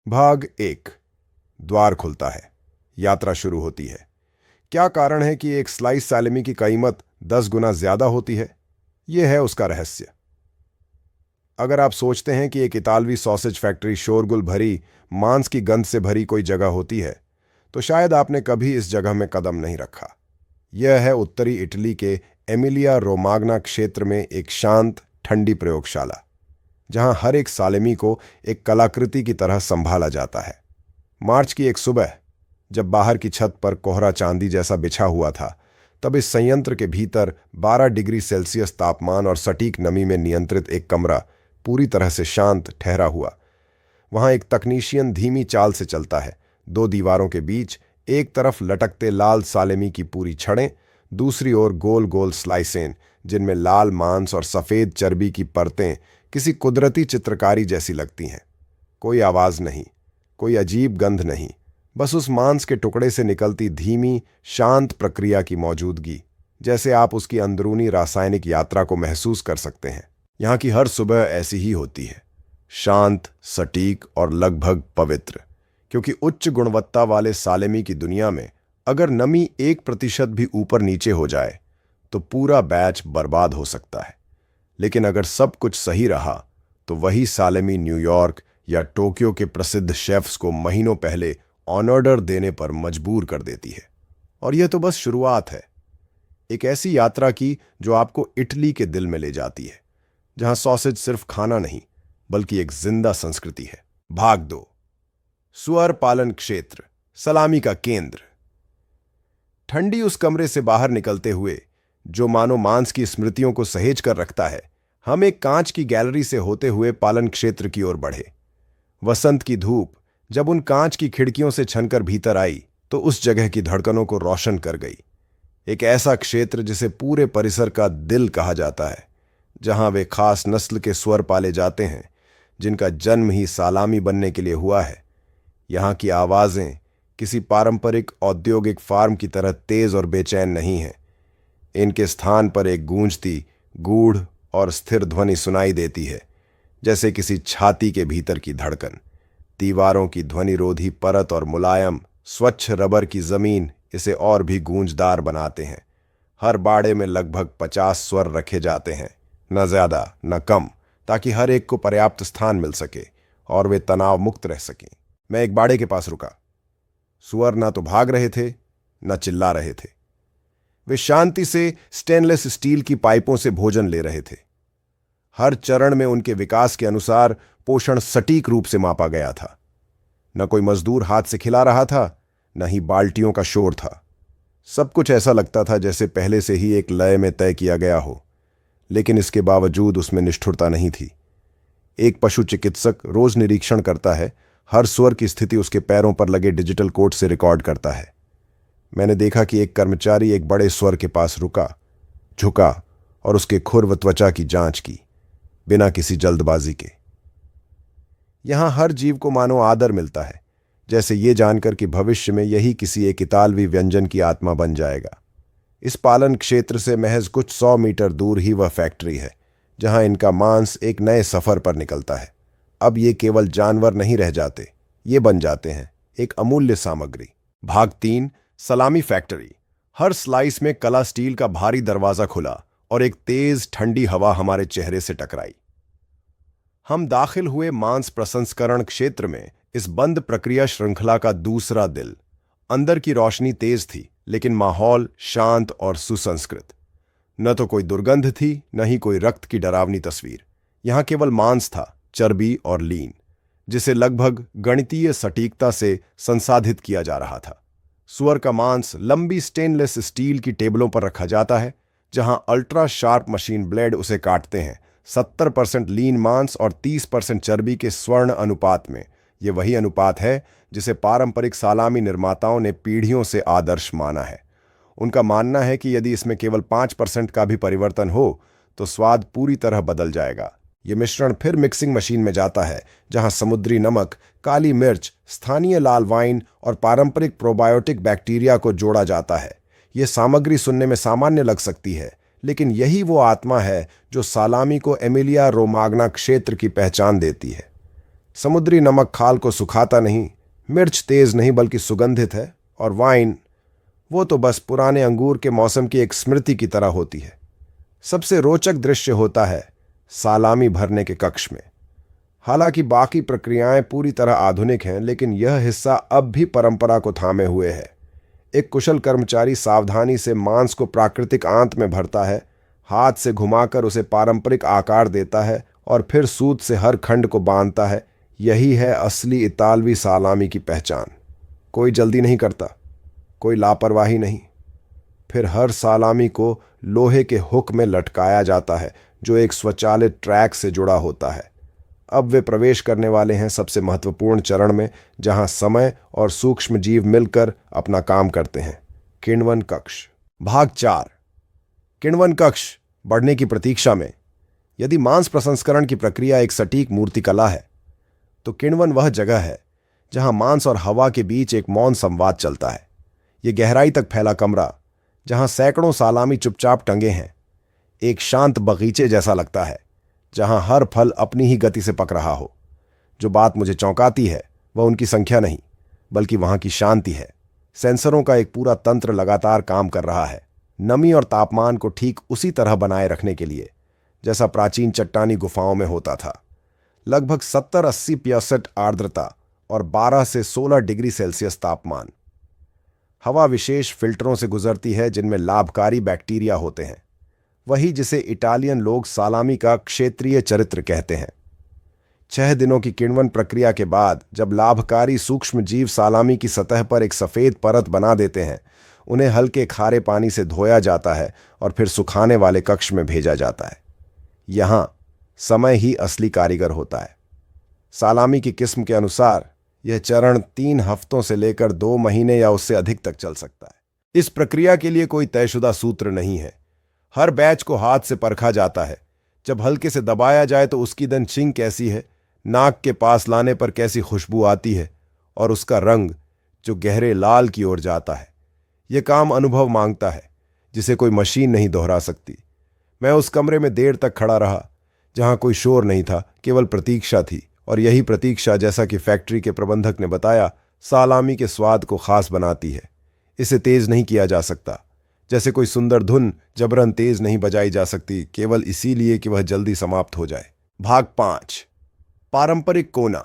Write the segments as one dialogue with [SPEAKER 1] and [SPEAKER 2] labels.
[SPEAKER 1] भाग 1। द्वार खुलता है। यात्रा शुरू होती है। क्या कारण है कि एक स्लाइस सालेमी की कीमत 10 गुना ज्यादा होती है? यह है उसका रहस्य। अगर आप सोचते हैं कि एक इतालवी सॉसेज फैक्ट्री शोरगुल भरी, मांस की गंध से भरी कोई जगह होती है, तो शायद आपने कभी इस जगह में कदम नहीं रखा। यह है उत्तरी इटली के एमिलिया रोमाग्ना क्षेत्र में एक शांत, ठंडी प्रयोगशाला, जहां हर एक सालेमी को एक कलाकृति की तरह संभाला जाता है। मार्च की एक सुबह, जब बाहर की छत पर कोहरा चांदी जैसा बिछा हुआ था, तब इस संयंत्र के भीतर 12 डिग्री सेल्सियस तापमान और सटीक नमी में नियंत्रित एक कमरा पूरी तरह से शांत ठहरा हुआ। वहां एक तकनीशियन धीमी चाल से चलता है। 2 दीवारों के बीच एक तरफ लटकते लाल सालेमी की पूरी छड़ें, दूसरी ओर गोल गोल स्लाइसें जिनमें लाल मांस और सफेद चर्बी की परतें किसी कुदरती चित्रकारी जैसी लगती हैं। कोई आवाज नहीं, कोई अजीब गंध नहीं, बस उस मांस के टुकड़े से निकलती धीमी, शांत प्रक्रिया की मौजूदगी, जैसे आप उसकी अंदरूनी रासायनिक यात्रा को महसूस कर सकते हैं। यहां की हर सुबह ऐसी ही होती है, शांत, सटीक और लगभग पवित्र, क्योंकि उच्च गुणवत्ता वाले सालेमी की दुनिया में अगर नमी 1% भी ऊपर नीचे हो जाए तो पूरा बैच बर्बाद हो सकता है। लेकिन अगर सब कुछ सही रहा तो वही सालेमी न्यूयॉर्क या टोक्यो के प्रसिद्ध शेफ्स को महीनों पहले ऑन ऑर्डर देने पर मजबूर कर देती है। और यह तो बस शुरुआत है, एक ऐसी यात्रा की जो आपको इटली के दिल में ले जाती है, जहां सॉसेज सिर्फ खाना नहीं बल्कि एक जिंदा संस्कृति है। भाग 2। सुअर पालन क्षेत्र, सलामी का केंद्र। ठंडी उस कमरे से बाहर निकलते हुए, जो मानो मांस की स्मृतियों को सहेज कर रखता है, हम एक कांच की गैलरी से होते हुए पालन क्षेत्र की ओर बढ़े। वसंत की धूप जब उन कांच की खिड़कियों से छनकर भीतर आई तो उस जगह की धड़कनों को रोशन कर गई। एक ऐसा क्षेत्र जिसे पूरे परिसर का दिल कहा जाता है, जहां वे खास नस्ल के सुअर पाले जाते हैं जिनका जन्म ही सालामी बनने के लिए हुआ है। यहां की आवाजें किसी पारंपरिक औद्योगिक फार्म की तरह तेज और बेचैन नहीं हैं। इनके स्थान पर एक गूंजती, गूढ़ और स्थिर ध्वनि सुनाई देती है, जैसे किसी छाती के भीतर की धड़कन। दीवारों की ध्वनिरोधी परत और मुलायम, स्वच्छ रबर की जमीन इसे और भी गूंजदार बनाते हैं। हर बाड़े में लगभग 50 स्वर रखे जाते हैं, न ज्यादा न कम, ताकि हर एक को पर्याप्त स्थान मिल सके और वे तनाव मुक्त रह सकें। मैं एक बाड़े के पास रुका। सुअर ना तो भाग रहे थे, न चिल्ला रहे थे। वे शांति से स्टेनलेस स्टील की पाइपों से भोजन ले रहे थे। हर चरण में उनके विकास के अनुसार पोषण सटीक रूप से मापा गया था। न कोई मजदूर हाथ से खिला रहा था, न ही बाल्टियों का शोर था। सब कुछ ऐसा लगता था जैसे पहले से ही एक लय में तय किया गया हो, लेकिन इसके बावजूद उसमें निष्ठुरता नहीं थी। एक पशु चिकित्सक रोज निरीक्षण करता है, हर सुअर की स्थिति उसके पैरों पर लगे डिजिटल कोड से रिकॉर्ड करता है। मैंने देखा कि एक कर्मचारी एक बड़े सुअर के पास रुका, झुका और उसके खुर व त्वचा की जांच की, बिना किसी जल्दबाजी के। यहां हर जीव को मानो आदर मिलता है, जैसे ये जानकर कि भविष्य में यही किसी एक इतालवी व्यंजन की आत्मा बन जाएगा। इस पालन क्षेत्र से महज कुछ 100 मीटर दूर ही वह फैक्ट्री है, जहां इनका मांस एक नए सफर पर निकलता है। अब ये केवल जानवर नहीं रह जाते, ये बन जाते हैं एक अमूल्य सामग्री। भाग 3। सलामी फैक्ट्री। हर स्लाइस में कला स्टील का भारी दरवाजा खुला और एक तेज ठंडी हवा हमारे चेहरे से टकराई। हम दाखिल हुए मांस प्रसंस्करण क्षेत्र में, इस बंद प्रक्रिया श्रृंखला का दूसरा दिल। अंदर की रोशनी तेज थी, लेकिन माहौल शांत और सुसंस्कृत। न तो कोई दुर्गंध थी, न ही कोई रक्त की डरावनी तस्वीर। यहां केवल मांस था, चर्बी और लीन, जिसे लगभग गणितीय सटीकता से संसाधित किया जा रहा था। सुअर का मांस लंबी स्टेनलेस स्टील की टेबलों पर रखा जाता है, जहां अल्ट्रा शार्प मशीन ब्लेड उसे काटते हैं। 70% लीन मांस और 30% चर्बी के स्वर्ण अनुपात में। यह वही अनुपात है जिसे पारंपरिक सालामी निर्माताओं ने पीढ़ियों से आदर्श माना है। उनका मानना है कि यदि इसमें केवल 5% का भी परिवर्तन हो तो स्वाद पूरी तरह बदल जाएगा। यह मिश्रण फिर मिक्सिंग मशीन में जाता है, जहां समुद्री नमक, काली मिर्च, स्थानीय लाल वाइन और पारंपरिक प्रोबायोटिक बैक्टीरिया को जोड़ा जाता है। यह सामग्री सुनने में सामान्य लग सकती है, लेकिन यही वो आत्मा है जो सालामी को एमिलिया रोमाग्ना क्षेत्र की पहचान देती है। समुद्री नमक खाल को सुखाता नहीं, मिर्च तेज नहीं बल्कि सुगंधित है, और वाइन वो तो बस पुराने अंगूर के मौसम की एक स्मृति की तरह होती है। सबसे रोचक दृश्य होता है सालामी भरने के कक्ष में। हालांकि बाकी प्रक्रियाएं पूरी तरह आधुनिक हैं, लेकिन यह हिस्सा अब भी परंपरा को थामे हुए है। एक कुशल कर्मचारी सावधानी से मांस को प्राकृतिक आंत में भरता है, हाथ से घुमाकर उसे पारंपरिक आकार देता है और फिर सूत से हर खंड को बांधता है। यही है असली इतालवी सालामी की पहचान। कोई जल्दी नहीं करता, कोई लापरवाही नहीं। फिर हर सालामी को लोहे के हुक में लटकाया जाता है जो एक स्वचालित ट्रैक से जुड़ा होता है। अब वे प्रवेश करने वाले हैं सबसे महत्वपूर्ण चरण में, जहां समय और सूक्ष्म जीव मिलकर अपना काम करते हैं। किण्वन कक्ष। भाग 4। किण्वन कक्ष बढ़ने की प्रतीक्षा में। यदि मांस प्रसंस्करण की प्रक्रिया एक सटीक मूर्तिकला है, तो किण्वन वह जगह है जहां मांस और हवा के बीच एक मौन संवाद चलता है। यह गहराई तक फैला कमरा, जहां सैकड़ों सालामी चुपचाप टंगे हैं, एक शांत बगीचे जैसा लगता है, जहां हर फल अपनी ही गति से पक रहा हो। जो बात मुझे चौंकाती है वह उनकी संख्या नहीं, बल्कि वहां की शांति है। सेंसरों का एक पूरा तंत्र लगातार काम कर रहा है, नमी और तापमान को ठीक उसी तरह बनाए रखने के लिए जैसा प्राचीन चट्टानी गुफाओं में होता था। लगभग 70-80% आर्द्रता और 12 से 16 डिग्री सेल्सियस तापमान। हवा विशेष फिल्टरों से गुजरती है जिनमें लाभकारी बैक्टीरिया होते हैं, वही जिसे इटालियन लोग सालामी का क्षेत्रीय चरित्र कहते हैं। 6 दिनों की किण्वन प्रक्रिया के बाद जब लाभकारी सूक्ष्म जीव सालामी की सतह पर एक सफेद परत बना देते हैं, उन्हें हल्के खारे पानी से धोया जाता है और फिर सुखाने वाले कक्ष में भेजा जाता है। यहां समय ही असली कारीगर होता है। सालामी की किस्म के अनुसार यह चरण 3 हफ्तों से लेकर 2 महीने या उससे अधिक तक चल सकता है। इस प्रक्रिया के लिए कोई तयशुदा सूत्र नहीं है। हर बैच को हाथ से परखा जाता है। जब हल्के से दबाया जाए तो उसकी दंशिंग कैसी है, नाक के पास लाने पर कैसी खुशबू आती है, और उसका रंग जो गहरे लाल की ओर जाता है। यह काम अनुभव मांगता है जिसे कोई मशीन नहीं दोहरा सकती। मैं उस कमरे में देर तक खड़ा रहा जहां कोई शोर नहीं था, केवल प्रतीक्षा थी। और यही प्रतीक्षा, जैसा कि फैक्ट्री के प्रबंधक ने बताया, सालामी के स्वाद को खास बनाती है। इसे तेज नहीं किया जा सकता, जैसे कोई सुंदर धुन जबरन तेज नहीं बजाई जा सकती केवल इसीलिए कि वह जल्दी समाप्त हो जाए। भाग 5। पारंपरिक कोना।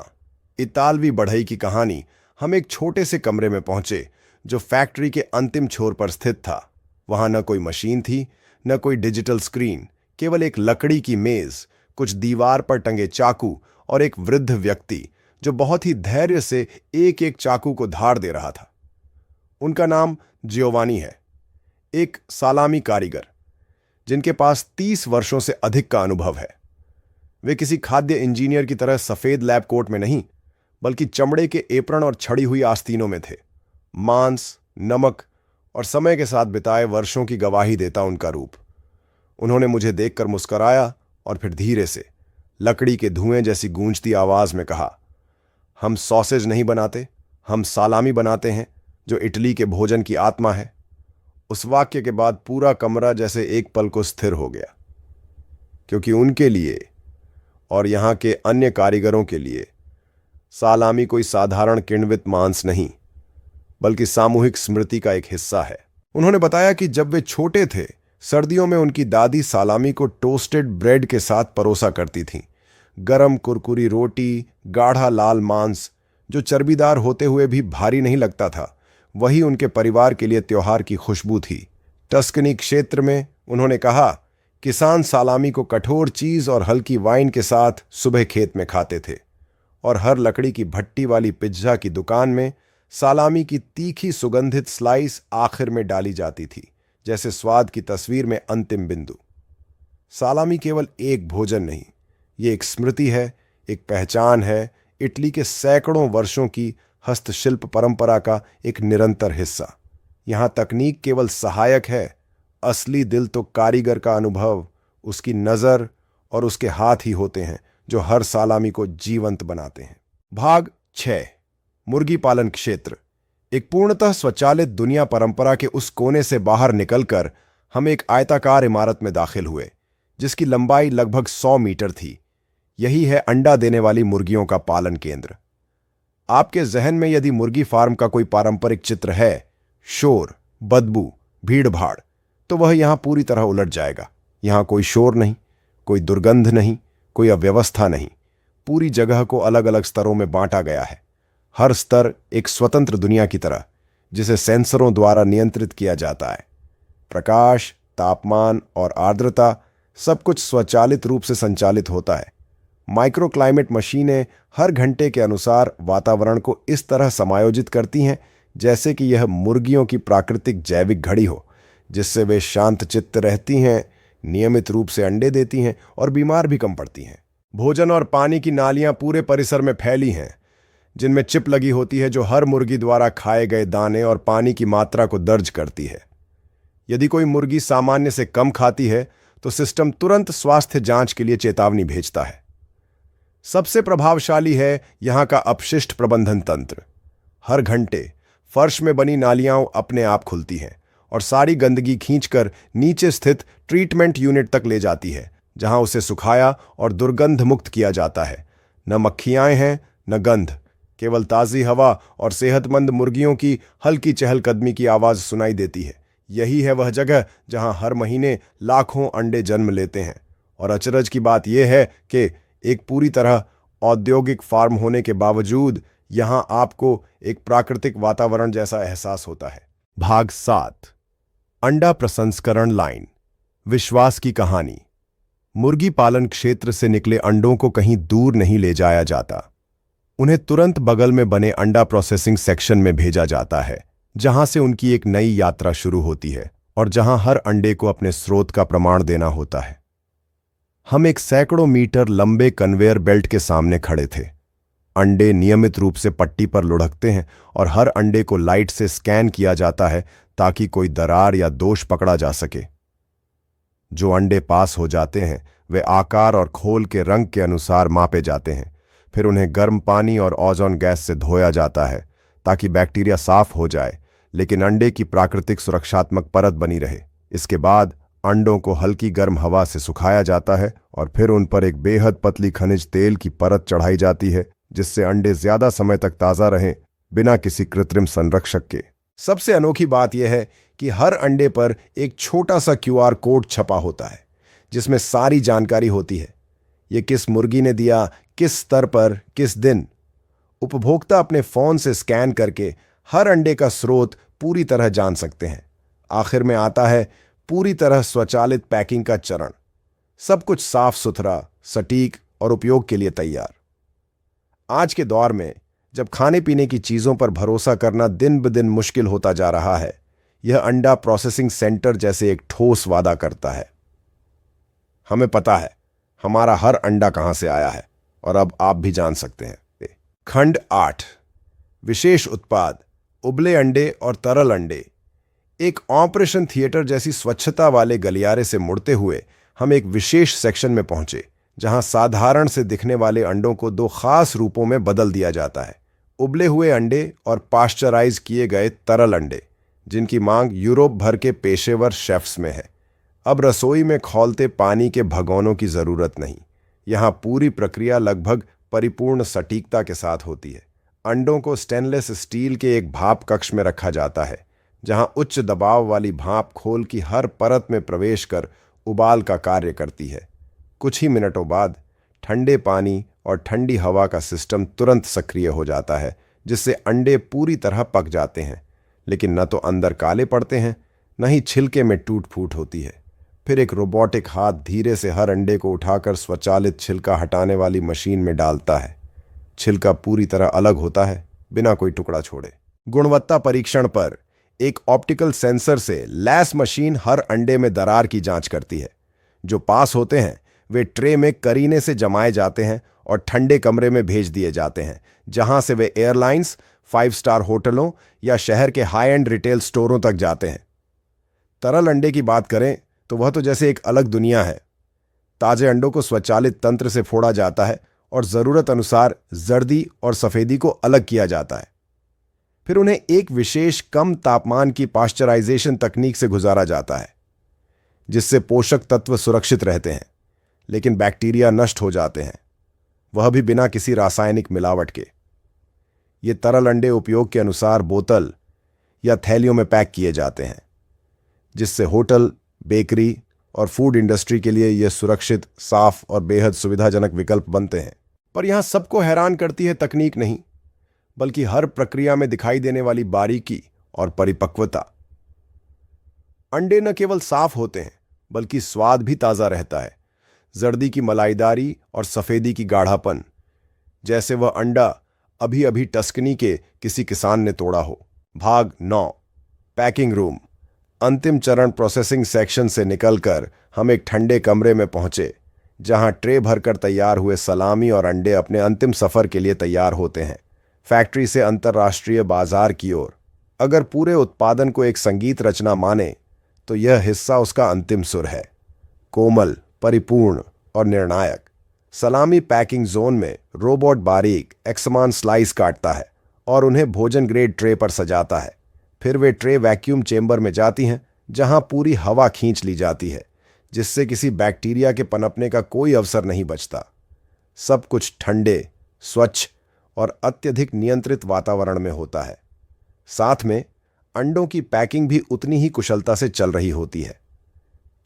[SPEAKER 1] इतालवी बढ़ई की कहानी। हम एक छोटे से कमरे में पहुंचे जो फैक्ट्री के अंतिम छोर पर स्थित था। वहां न कोई मशीन थी, न कोई डिजिटल स्क्रीन, केवल एक लकड़ी की मेज, कुछ दीवार पर टंगे चाकू और एक वृद्ध व्यक्ति जो बहुत ही धैर्य से एक एक चाकू को धार दे रहा था। उनका नाम जियोवानी है, एक सालामी कारीगर जिनके पास 30 वर्षों से अधिक का अनुभव है। वे किसी खाद्य इंजीनियर की तरह सफेद लैब कोट में नहीं, बल्कि चमड़े के एप्रन और छड़ी हुई आस्तीनों में थे। मांस, नमक और समय के साथ बिताए वर्षों की गवाही देता उनका रूप। उन्होंने मुझे देखकर मुस्कराया और फिर धीरे से लकड़ी के धुएं जैसी गूंजती आवाज में कहा, हम सॉसेज नहीं बनाते, हम सालामी बनाते हैं जो इटली के भोजन की आत्मा है। उस वाक्य के बाद पूरा कमरा जैसे एक पल को स्थिर हो गया, क्योंकि उनके लिए और यहां के अन्य कारीगरों के लिए सालामी कोई साधारण किण्वित मांस नहीं, बल्कि सामूहिक स्मृति का एक हिस्सा है। उन्होंने बताया कि जब वे छोटे थे, सर्दियों में उनकी दादी सालामी को टोस्टेड ब्रेड के साथ परोसा करती थीं। गरम कुरकुरी रोटी, गाढ़ा लाल मांस जो चर्बीदार होते हुए भी भारी नहीं लगता था, वही उनके परिवार के लिए त्योहार की खुशबू थी। टस्कनी क्षेत्र में, उन्होंने कहा, किसान सालामी को कठोर चीज और हल्की वाइन के साथ सुबह खेत में खाते थे, और हर लकड़ी की भट्टी वाली पिज्जा की दुकान में सालामी की तीखी सुगंधित स्लाइस आखिर में डाली जाती थी, जैसे स्वाद की तस्वीर में अंतिम बिंदु। सालामी केवल एक भोजन नहीं, ये एक स्मृति है, एक पहचान है, इटली के सैकड़ों वर्षों की हस्तशिल्प परंपरा का एक निरंतर हिस्सा। यहां तकनीक केवल सहायक है, असली दिल तो कारीगर का अनुभव, उसकी नजर और उसके हाथ ही होते हैं जो हर सालामी को जीवंत बनाते हैं। भाग 6। मुर्गी पालन क्षेत्र। एक पूर्णतः स्वचालित दुनिया परंपरा के उस कोने से बाहर निकलकर हम एक आयताकार इमारत में दाखिल हुए जिसकी लंबाई लगभग 100 मीटर थी। यही है अंडा देने वाली मुर्गियों का पालन केंद्र। आपके जहन में यदि मुर्गी फार्म का कोई पारंपरिक चित्र है, शोर, बदबू, भीड़-भाड़, तो वह यहां पूरी तरह उलट जाएगा। यहां कोई शोर नहीं, कोई दुर्गंध नहीं, कोई अव्यवस्था नहीं। पूरी जगह को अलग अलग स्तरों में बांटा गया है, हर स्तर एक स्वतंत्र दुनिया की तरह, जिसे सेंसरों द्वारा नियंत्रित किया जाता है। प्रकाश, तापमान और आर्द्रता सब कुछ स्वचालित रूप से संचालित होता है। माइक्रो क्लाइमेट मशीनें हर घंटे के अनुसार वातावरण को इस तरह समायोजित करती हैं जैसे कि यह मुर्गियों की प्राकृतिक जैविक घड़ी हो, जिससे वे शांत चित्त रहती हैं, नियमित रूप से अंडे देती हैं और बीमार भी कम पड़ती हैं। भोजन और पानी की नालियां पूरे परिसर में फैली हैं, जिनमें चिप लगी होती है जो हर मुर्गी द्वारा खाए गए दाने और पानी की मात्रा को दर्ज करती है। यदि कोई मुर्गी सामान्य से कम खाती है तो सिस्टम तुरंत स्वास्थ्य जांच के लिए चेतावनी भेजता है। सबसे प्रभावशाली है यहां का अपशिष्ट प्रबंधन तंत्र। हर घंटे फर्श में बनी नालियां अपने आप खुलती हैं और सारी गंदगी खींचकर नीचे स्थित ट्रीटमेंट यूनिट तक ले जाती है, जहां उसे सुखाया और दुर्गंध मुक्त किया जाता है। न मक्खियां हैं न गंध, केवल ताज़ी हवा और सेहतमंद मुर्गियों की हल्की चहलकदमी की आवाज सुनाई देती है। यही है वह जगह जहां हर महीने लाखों अंडे जन्म लेते हैं। और अचरज की बात यह है कि एक पूरी तरह औद्योगिक फार्म होने के बावजूद यहां आपको एक प्राकृतिक वातावरण जैसा एहसास होता है। भाग 7, अंडा प्रसंस्करण लाइन, विश्वास की कहानी। मुर्गी पालन क्षेत्र से निकले अंडों को कहीं दूर नहीं ले जाया जाता। उन्हें तुरंत बगल में बने अंडा प्रोसेसिंग सेक्शन में भेजा जाता है, जहां से उनकी एक नई यात्रा शुरू होती है और जहां हर अंडे को अपने स्रोत का प्रमाण देना होता है। हम एक सैकड़ों मीटर लंबे कन्वेयर बेल्ट के सामने खड़े थे। अंडे नियमित रूप से पट्टी पर लुढ़कते हैं और हर अंडे को लाइट से स्कैन किया जाता है ताकि कोई दरार या दोष पकड़ा जा सके। जो अंडे पास हो जाते हैं वे आकार और खोल के रंग के अनुसार मापे जाते हैं। फिर उन्हें गर्म पानी और ओजोन गैस से धोया जाता है ताकि बैक्टीरिया साफ हो जाए, लेकिन अंडे की प्राकृतिक सुरक्षात्मक परत बनी रहे। इसके बाद अंडों को हल्की गर्म हवा से सुखाया जाता है और फिर उन पर एक बेहद पतली खनिज तेल की परत चढ़ाई जाती है, जिससे अंडे ज्यादा समय तक ताज़ा रहें बिना किसी कृत्रिम संरक्षक के। सबसे अनोखी बात यह है कि हर अंडे पर एक छोटा सा QR कोड छपा होता है, जिसमें सारी जानकारी होती है। ये किस मुर्गी ने दिया, किस स्तर पर, किस दिन। उपभोक्ता अपने फोन से स्कैन करके हर अंडे का स्रोत पूरी तरह जान सकते हैं। आखिर में आता है पूरी तरह स्वचालित पैकिंग का चरण, सब कुछ साफ सुथरा, सटीक और उपयोग के लिए तैयार। आज के दौर में जब खाने पीने की चीजों पर भरोसा करना दिन ब दिन मुश्किल होता जा रहा है, यह अंडा प्रोसेसिंग सेंटर जैसे एक ठोस वादा करता है। हमें पता है हमारा हर अंडा कहां से आया है और अब आप भी जान सकते हैं। खंड 8, विशेष उत्पाद, उबले अंडे और तरल अंडे। एक ऑपरेशन थिएटर जैसी स्वच्छता वाले गलियारे से मुड़ते हुए हम एक विशेष सेक्शन में पहुंचे, जहां साधारण से दिखने वाले अंडों को 2 खास रूपों में बदल दिया जाता है। उबले हुए अंडे और पाश्चराइज किए गए तरल अंडे, जिनकी मांग यूरोप भर के पेशेवर शेफ्स में है। अब रसोई में खौलते पानी के भगोनों की जरूरत नहीं। यहां पूरी प्रक्रिया लगभग परिपूर्ण सटीकता के साथ होती है। अंडों को स्टेनलेस स्टील के एक भाप कक्ष में रखा जाता है, जहां उच्च दबाव वाली भाप खोल की हर परत में प्रवेश कर उबाल का कार्य करती है। कुछ ही मिनटों बाद ठंडे पानी और ठंडी हवा का सिस्टम तुरंत सक्रिय हो जाता है, जिससे अंडे पूरी तरह पक जाते हैं, लेकिन न तो अंदर काले पड़ते हैं, न ही छिलके में टूट फूट होती है। फिर एक रोबोटिक हाथ धीरे से हर अंडे को उठाकर स्वचालित छिलका हटाने वाली मशीन में डालता है। छिलका पूरी तरह अलग होता है, बिना कोई टुकड़ा छोड़े। गुणवत्ता परीक्षण पर एक ऑप्टिकल सेंसर से लैस मशीन हर अंडे में दरार की जांच करती है। जो पास होते हैं वे ट्रे में करीने से जमाए जाते हैं और ठंडे कमरे में भेज दिए जाते हैं, जहां से वे एयरलाइंस, 5 स्टार होटलों या शहर के हाई एंड रिटेल स्टोरों तक जाते हैं। तरल अंडे की बात करें तो वह तो जैसे एक अलग दुनिया है। ताजे अंडों को स्वचालित तंत्र से फोड़ा जाता है और जरूरत अनुसार जर्दी और सफेदी को अलग किया जाता है। फिर उन्हें एक विशेष कम तापमान की पाश्चराइजेशन तकनीक से गुजारा जाता है, जिससे पोषक तत्व सुरक्षित रहते हैं, लेकिन बैक्टीरिया नष्ट हो जाते हैं। वह भी बिना किसी रासायनिक मिलावट के। ये तरल अंडे उपयोग के अनुसार बोतल या थैलियों में पैक किए जाते हैं, जिससे होटल, बेकरी और फूड इंडस्ट्री के लिए यह सुरक्षित, साफ और बेहद सुविधाजनक विकल्प बनते हैं। पर यहां सबको हैरान करती है तकनीक नहीं, बल्कि हर प्रक्रिया में दिखाई देने वाली बारीकी और परिपक्वता। अंडे न केवल साफ होते हैं, बल्कि स्वाद भी ताजा रहता है। जर्दी की मलाईदारी और सफेदी की गाढ़ापन, जैसे वह अंडा अभी अभी टस्कनी के किसी किसान ने तोड़ा हो। भाग 9, पैकिंग रूम। अंतिम चरण प्रोसेसिंग सेक्शन से निकलकर हम एक ठंडे कमरे में पहुंचे, जहां ट्रे भरकर तैयार हुए सलामी और अंडे अपने अंतिम सफर के लिए तैयार होते हैं, फैक्ट्री से अंतर्राष्ट्रीय बाजार की ओर। अगर पूरे उत्पादन को एक संगीत रचना माने, तो यह हिस्सा उसका अंतिम सुर है, कोमल, परिपूर्ण और निर्णायक। सलामी पैकिंग जोन में रोबोट बारीक एकसमान स्लाइस काटता है और उन्हें भोजन ग्रेड ट्रे पर सजाता है। फिर वे ट्रे वैक्यूम चेंबर में जाती हैं, जहां पूरी हवा खींच ली जाती है, जिससे किसी बैक्टीरिया के पनपने का कोई अवसर नहीं बचता। सब कुछ ठंडे, स्वच्छ और अत्यधिक नियंत्रित वातावरण में होता है। साथ में अंडों की पैकिंग भी उतनी ही कुशलता से चल रही होती है।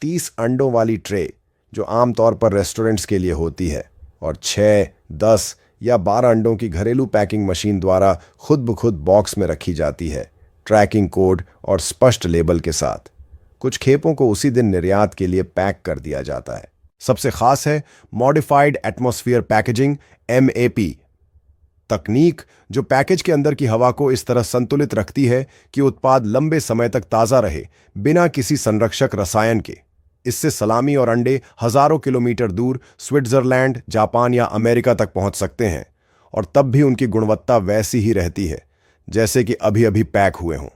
[SPEAKER 1] 30 अंडों वाली ट्रे, जो आमतौर पर रेस्टोरेंट्स के लिए होती है, और 6, 10 या 12 अंडों की घरेलू पैकिंग मशीन द्वारा खुद ब खुद बॉक्स में रखी जाती है, ट्रैकिंग कोड और स्पष्ट लेबल के साथ। कुछ खेपों को उसी दिन निर्यात के लिए पैक कर दिया जाता है। सबसे खास है मॉडिफाइड एटमॉस्फेयर पैकेजिंग, MAP तकनीक, जो पैकेज के अंदर की हवा को इस तरह संतुलित रखती है कि उत्पाद लंबे समय तक ताज़ा रहे, बिना किसी संरक्षक रसायन के। इससे सलामी और अंडे हजारों किलोमीटर दूर स्विट्जरलैंड, जापान या अमेरिका तक पहुंच सकते हैं, और तब भी उनकी गुणवत्ता वैसी ही रहती है जैसे कि अभी अभी पैक हुए हों।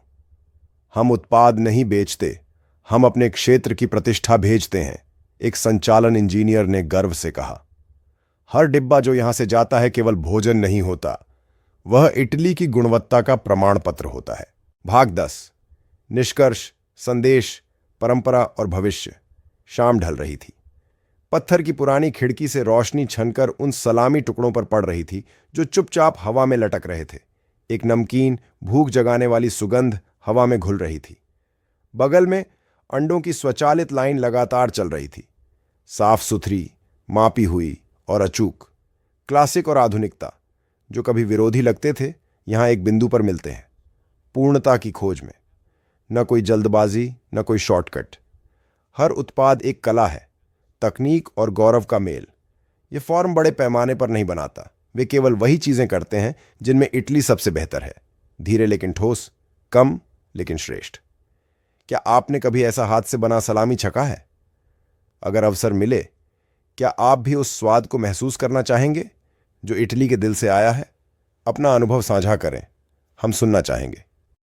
[SPEAKER 1] हम उत्पाद नहीं बेचते, हम अपने क्षेत्र की प्रतिष्ठा भेजते हैं, एक संचालन इंजीनियर ने गर्व से कहा। हर डिब्बा जो यहां से जाता है केवल भोजन नहीं होता, वह इटली की गुणवत्ता का प्रमाण पत्र होता है। भाग 10, निष्कर्ष, संदेश, परंपरा और भविष्य। शाम ढल रही थी। पत्थर की पुरानी खिड़की से रोशनी छनकर उन सलामी टुकड़ों पर पड़ रही थी जो चुपचाप हवा में लटक रहे थे। एक नमकीन, भूख जगाने वाली सुगंध हवा में घुल रही थी। बगल में अंडों की स्वचालित लाइन लगातार चल रही थी, साफ सुथरी, मापी हुई और अचूक। क्लासिक और आधुनिकता, जो कभी विरोधी लगते थे, यहां एक बिंदु पर मिलते हैं, पूर्णता की खोज में। न कोई जल्दबाजी, न कोई शॉर्टकट। हर उत्पाद एक कला है, तकनीक और गौरव का मेल। ये फॉर्म बड़े पैमाने पर नहीं बनाता, वे केवल वही चीजें करते हैं जिनमें इटली सबसे बेहतर है। धीरे लेकिन ठोस, कम लेकिन श्रेष्ठ। क्या आपने कभी ऐसा हाथ से बना सलामी छका है? अगर अवसर मिले, क्या आप भी उस स्वाद को महसूस करना चाहेंगे जो इटली के दिल से आया है? अपना अनुभव साझा करें, हम सुनना चाहेंगे।